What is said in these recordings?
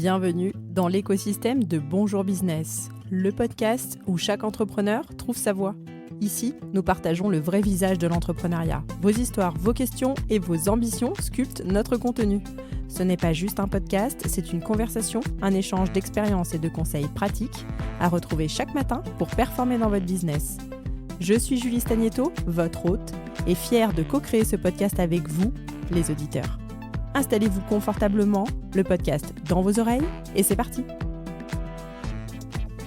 Bienvenue dans l'écosystème de Bonjour Business, le podcast où chaque entrepreneur trouve sa voie. Ici, nous partageons le vrai visage de l'entrepreneuriat. Vos histoires, vos questions et vos ambitions sculptent notre contenu. Ce n'est pas juste un podcast, c'est une conversation, un échange d'expériences et de conseils pratiques à retrouver chaque matin pour performer dans votre business. Je suis Julie Stagnetto, votre hôte, et fière de co-créer ce podcast avec vous, les auditeurs. Installez-vous confortablement, le podcast dans vos oreilles, et c'est parti.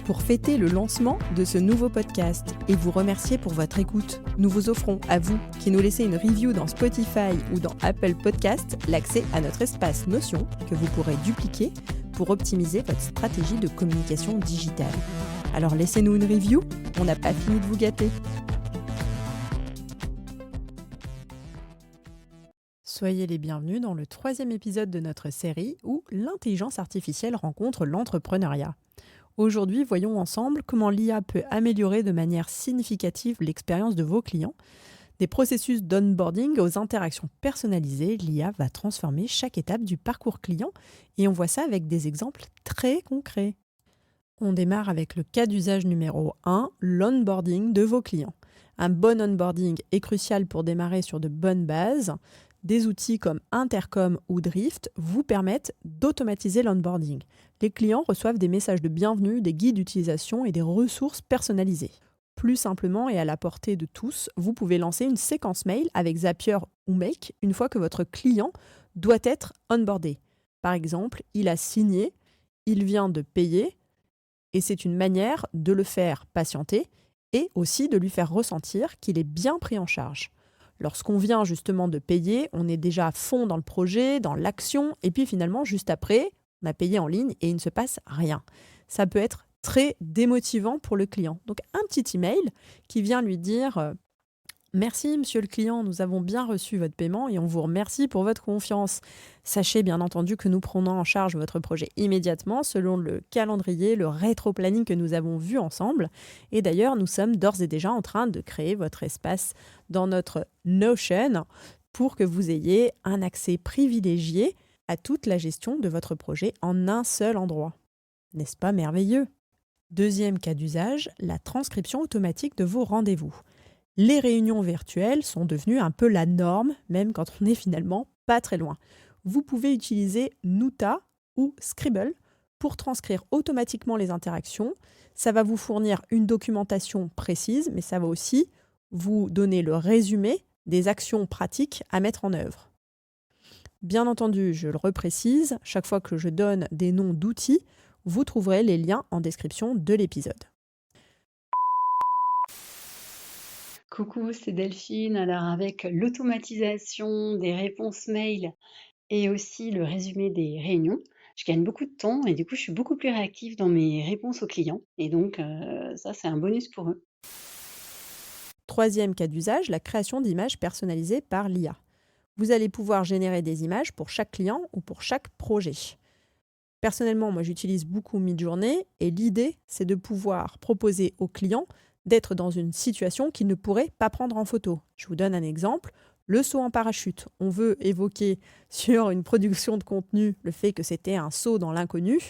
Pour fêter le lancement de ce nouveau podcast et vous remercier pour votre écoute, nous vous offrons à vous qui nous laissez une review dans Spotify ou dans Apple Podcast l'accès à notre espace Notion que vous pourrez dupliquer pour optimiser votre stratégie de communication digitale. Alors laissez-nous une review, on n'a pas fini de vous gâter. Soyez les bienvenus dans le 3e épisode de notre série où l'intelligence artificielle rencontre l'entrepreneuriat. Aujourd'hui, voyons ensemble comment l'IA peut améliorer de manière significative l'expérience de vos clients. Des processus d'onboarding aux interactions personnalisées, l'IA va transformer chaque étape du parcours client et on voit ça avec des exemples très concrets. On démarre avec le cas d'usage numéro 1, l'onboarding de vos clients. Un bon onboarding est crucial pour démarrer sur de bonnes bases. Des outils comme Intercom ou Drift vous permettent d'automatiser l'onboarding. Les clients reçoivent des messages de bienvenue, des guides d'utilisation et des ressources personnalisées. Plus simplement et à la portée de tous, vous pouvez lancer une séquence mail avec Zapier ou Make une fois que votre client doit être onboardé. Par exemple, il a signé, il vient de payer et c'est une manière de le faire patienter et aussi de lui faire ressentir qu'il est bien pris en charge. Lorsqu'on vient justement de payer, on est déjà à fond dans le projet, dans l'action, et puis finalement, juste après, on a payé en ligne et il ne se passe rien. Ça peut être très démotivant pour le client. Donc un petit email qui vient lui dire « Merci monsieur le client, nous avons bien reçu votre paiement et on vous remercie pour votre confiance. Sachez bien entendu que nous prenons en charge votre projet immédiatement selon le calendrier, le rétro-planning que nous avons vu ensemble. Et d'ailleurs, nous sommes d'ores et déjà en train de créer votre espace dans notre Notion pour que vous ayez un accès privilégié à toute la gestion de votre projet en un seul endroit. N'est-ce pas merveilleux ? Deuxième cas d'usage, la transcription automatique de vos rendez-vous. Les réunions virtuelles sont devenues un peu la norme, même quand on n'est finalement pas très loin. Vous pouvez utiliser Nuta ou Scribble pour transcrire automatiquement les interactions. Ça va vous fournir une documentation précise, mais ça va aussi vous donner le résumé des actions pratiques à mettre en œuvre. Bien entendu, je le reprécise, chaque fois que je donne des noms d'outils, vous trouverez les liens en description de l'épisode. Coucou, c'est Delphine. Alors avec l'automatisation des réponses mail et aussi le résumé des réunions, je gagne beaucoup de temps et du coup je suis beaucoup plus réactive dans mes réponses aux clients et donc ça c'est un bonus pour eux. Troisième cas d'usage, la création d'images personnalisées par l'IA. Vous allez pouvoir générer des images pour chaque client ou pour chaque projet. Personnellement, moi j'utilise beaucoup Midjourney et l'idée c'est de pouvoir proposer aux clients d'être dans une situation qu'ils ne pourraient pas prendre en photo. Je vous donne un exemple, le saut en parachute. On veut évoquer sur une production de contenu le fait que c'était un saut dans l'inconnu.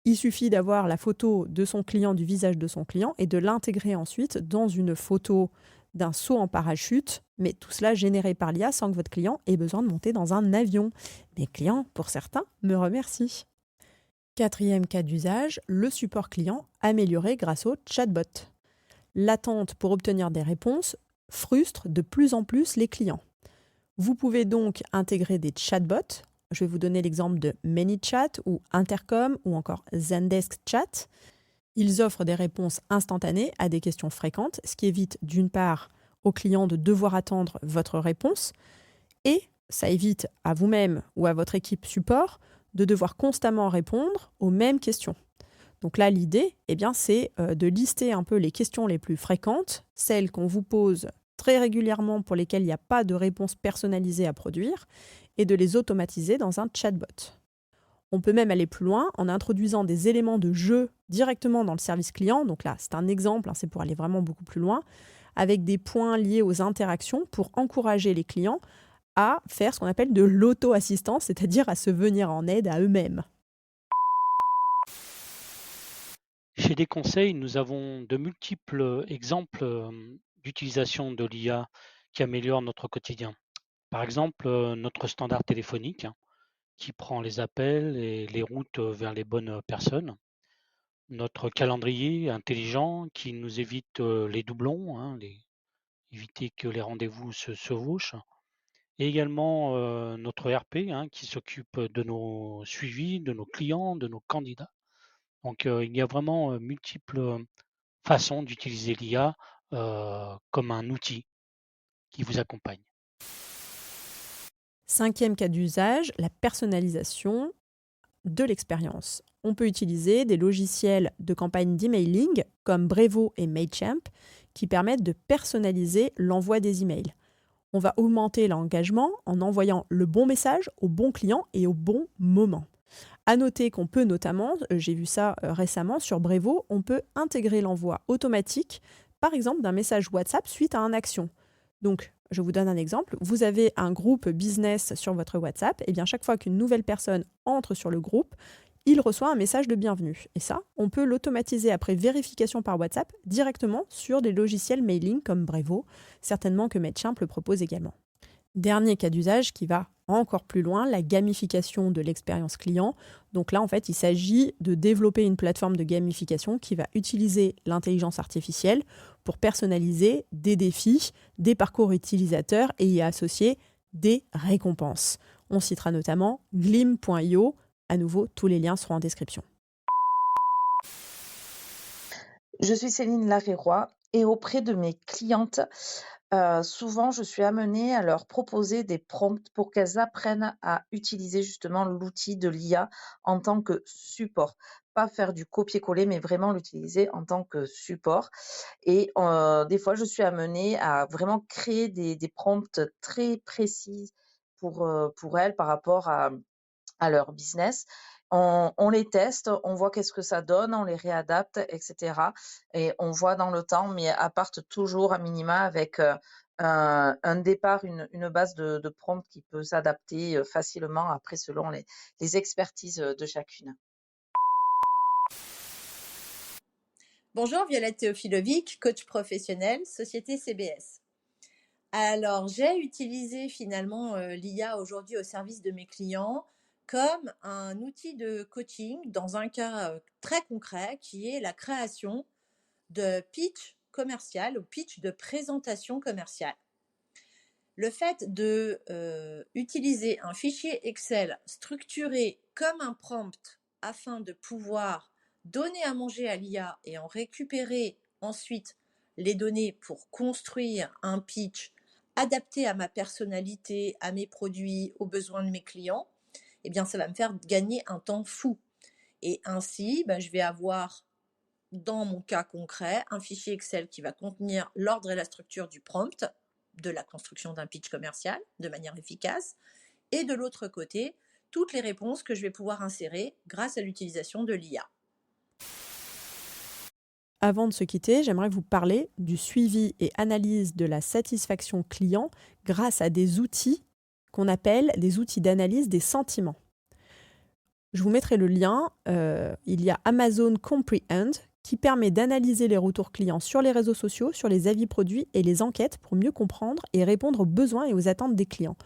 Il suffit d'avoir la photo de son client, du visage de son client et de l'intégrer ensuite dans une photo d'un saut en parachute, mais tout cela généré par l'IA sans que votre client ait besoin de monter dans un avion. Mes clients, pour certains, me remercient. Quatrième cas d'usage, le support client amélioré grâce au chatbot. L'attente pour obtenir des réponses frustre de plus en plus les clients. Vous pouvez donc intégrer des chatbots. Je vais vous donner l'exemple de ManyChat ou Intercom ou encore Zendesk Chat. Ils offrent des réponses instantanées à des questions fréquentes, ce qui évite d'une part aux clients de devoir attendre votre réponse et ça évite à vous-même ou à votre équipe support de devoir constamment répondre aux mêmes questions. Donc là, l'idée, c'est de lister un peu les questions les plus fréquentes, celles qu'on vous pose très régulièrement pour lesquelles il n'y a pas de réponse personnalisée à produire, et de les automatiser dans un chatbot. On peut même aller plus loin en introduisant des éléments de jeu directement dans le service client. Donc là, c'est un exemple, c'est pour aller vraiment beaucoup plus loin, avec des points liés aux interactions pour encourager les clients à faire ce qu'on appelle de l'auto-assistance, c'est-à-dire à se venir en aide à eux-mêmes. Chez Desconseils, nous avons de multiples exemples d'utilisation de l'IA qui améliorent notre quotidien. Par exemple, notre standard téléphonique qui prend les appels et les routes vers les bonnes personnes. Notre calendrier intelligent qui nous évite les doublons, hein, éviter que les rendez-vous se chevauchent. Et également notre RP qui s'occupe de nos suivis, de nos clients, de nos candidats. Donc il y a vraiment multiples façons d'utiliser l'IA comme un outil qui vous accompagne. Cinquième cas d'usage, la personnalisation de l'expérience. On peut utiliser des logiciels de campagne d'emailing comme Brevo et Mailchimp qui permettent de personnaliser l'envoi des emails. On va augmenter l'engagement en envoyant le bon message au bon client et au bon moment. À noter qu'on peut notamment, j'ai vu ça récemment sur Brevo, on peut intégrer l'envoi automatique, par exemple d'un message WhatsApp suite à une action. Donc, je vous donne un exemple. Vous avez un groupe business sur votre WhatsApp, et bien chaque fois qu'une nouvelle personne entre sur le groupe, il reçoit un message de bienvenue. Et ça, on peut l'automatiser après vérification par WhatsApp directement sur des logiciels mailing comme Brevo, certainement que Mailchimp le propose également. Dernier cas d'usage qui va encore plus loin, la gamification de l'expérience client. Donc là, en fait, il s'agit de développer une plateforme de gamification qui va utiliser l'intelligence artificielle pour personnaliser des défis, des parcours utilisateurs et y associer des récompenses. On citera notamment Glim.io. À nouveau, tous les liens seront en description. Je suis Céline Laréroy et auprès de mes clientes, souvent je suis amenée à leur proposer des prompts pour qu'elles apprennent à utiliser justement l'outil de l'IA en tant que support. Pas faire du copier-coller, mais vraiment l'utiliser en tant que support. Et des fois, je suis amenée à vraiment créer des prompts très précis pour elles par rapport à leur business. On les teste, on voit qu'est-ce que ça donne, on les réadapte, etc. Et on voit dans le temps, mais elles partent toujours à minima avec un départ, une base de prompt qui peut s'adapter facilement après selon les expertises de chacune. Bonjour, Violette Théophilovic, coach professionnel, société CBS. Alors, j'ai utilisé finalement l'IA aujourd'hui au service de mes clients comme un outil de coaching dans un cas très concret qui est la création de pitch commercial ou pitch de présentation commerciale. Le fait de utiliser un fichier Excel structuré comme un prompt afin de pouvoir donner à manger à l'IA et en récupérer ensuite les données pour construire un pitch adapté à ma personnalité, à mes produits, aux besoins de mes clients, eh bien ça va me faire gagner un temps fou. Et ainsi, je vais avoir dans mon cas concret un fichier Excel qui va contenir l'ordre et la structure du prompt, de la construction d'un pitch commercial de manière efficace, et de l'autre côté, toutes les réponses que je vais pouvoir insérer grâce à l'utilisation de l'IA. Avant de se quitter, j'aimerais vous parler du suivi et analyse de la satisfaction client grâce à des outils qu'on appelle des outils d'analyse des sentiments. Je vous mettrai le lien. Il y a Amazon Comprehend qui permet d'analyser les retours clients sur les réseaux sociaux, sur les avis produits et les enquêtes pour mieux comprendre et répondre aux besoins et aux attentes des clients.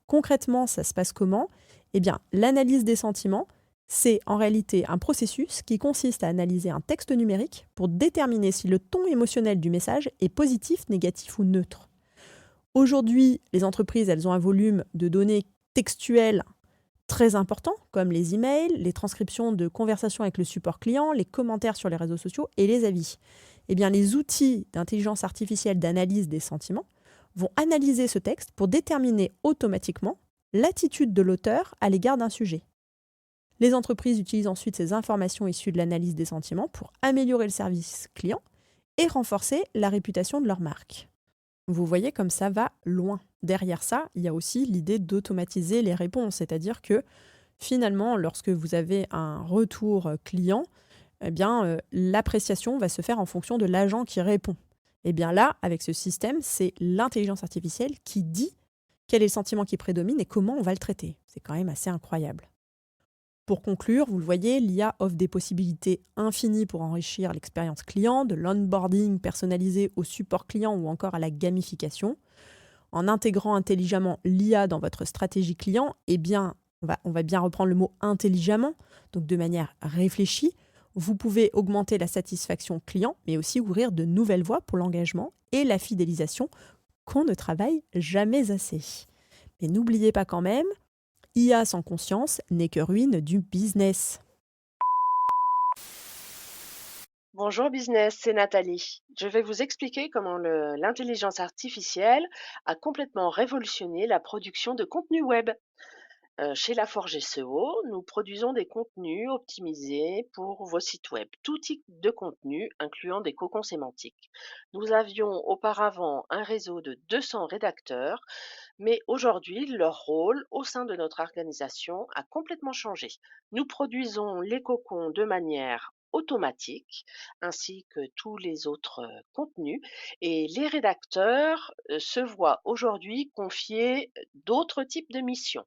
Concrètement, ça se passe comment ? Eh bien, l'analyse des sentiments, c'est en réalité un processus qui consiste à analyser un texte numérique pour déterminer si le ton émotionnel du message est positif, négatif ou neutre. Aujourd'hui, les entreprises, elles ont un volume de données textuelles très important, comme les emails, les transcriptions de conversations avec le support client, les commentaires sur les réseaux sociaux et les avis. Eh bien, les outils d'intelligence artificielle d'analyse des sentiments vont analyser ce texte pour déterminer automatiquement l'attitude de l'auteur à l'égard d'un sujet. Les entreprises utilisent ensuite ces informations issues de l'analyse des sentiments pour améliorer le service client et renforcer la réputation de leur marque. Vous voyez comme ça va loin. Derrière ça, il y a aussi l'idée d'automatiser les réponses, c'est-à-dire que finalement, lorsque vous avez un retour client, eh bien, l'appréciation va se faire en fonction de l'agent qui répond. Et bien là, avec ce système, c'est l'intelligence artificielle qui dit quel est le sentiment qui prédomine et comment on va le traiter. C'est quand même assez incroyable. Pour conclure, vous le voyez, l'IA offre des possibilités infinies pour enrichir l'expérience client, de l'onboarding personnalisé au support client ou encore à la gamification. En intégrant intelligemment l'IA dans votre stratégie client, eh bien, on va bien reprendre le mot intelligemment, donc de manière réfléchie. Vous pouvez augmenter la satisfaction client, mais aussi ouvrir de nouvelles voies pour l'engagement et la fidélisation qu'on ne travaille jamais assez. Mais n'oubliez pas quand même, IA sans conscience n'est que ruine du business. Bonjour business, c'est Nathalie. Je vais vous expliquer comment l'intelligence artificielle a complètement révolutionné la production de contenu web. Chez Laforge SEO, nous produisons des contenus optimisés pour vos sites web, tout type de contenu, incluant des cocons sémantiques. Nous avions auparavant un réseau de 200 rédacteurs, mais aujourd'hui, leur rôle au sein de notre organisation a complètement changé. Nous produisons les cocons de manière automatique, ainsi que tous les autres contenus, et les rédacteurs se voient aujourd'hui confier d'autres types de missions.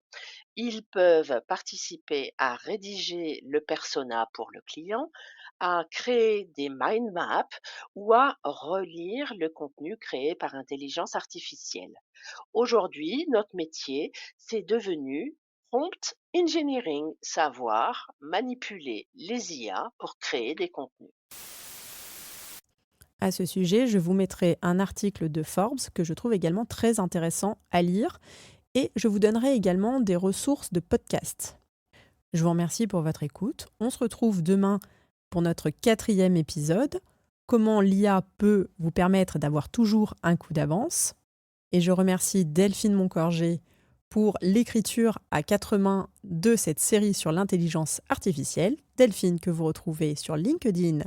Ils peuvent participer à rédiger le persona pour le client, à créer des mind maps ou à relire le contenu créé par intelligence artificielle. Aujourd'hui, notre métier, c'est devenu prompt engineering, savoir manipuler les IA pour créer des contenus. À ce sujet, je vous mettrai un article de Forbes que je trouve également très intéressant à lire et je vous donnerai également des ressources de podcasts. Je vous remercie pour votre écoute. On se retrouve demain pour notre 4e épisode. Comment l'IA peut vous permettre d'avoir toujours un coup d'avance. Et je remercie Delphine Moncorgé pour l'écriture à 4 mains de cette série sur l'intelligence artificielle. Delphine que vous retrouvez sur LinkedIn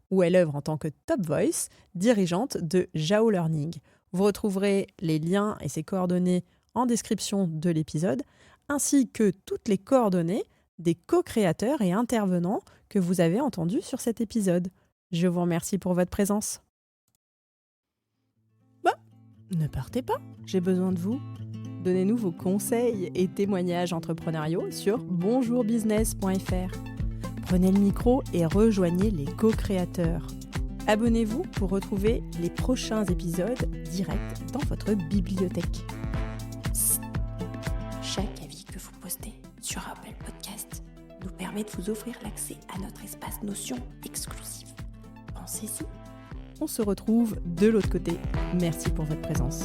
où elle œuvre en tant que Top Voice, dirigeante de Jao Learning. Vous retrouverez les liens et ses coordonnées en description de l'épisode, ainsi que toutes les coordonnées des co-créateurs et intervenants que vous avez entendus sur cet épisode. Je vous remercie pour votre présence. Ne partez pas, j'ai besoin de vous. Donnez-nous vos conseils et témoignages entrepreneuriaux sur bonjourbusiness.fr. Prenez le micro et rejoignez les co-créateurs. Abonnez-vous pour retrouver les prochains épisodes directs dans votre bibliothèque. Chaque avis que vous postez sur Apple Podcast nous permet de vous offrir l'accès à notre espace Notion exclusif. Pensez-y. On se retrouve de l'autre côté. Merci pour votre présence.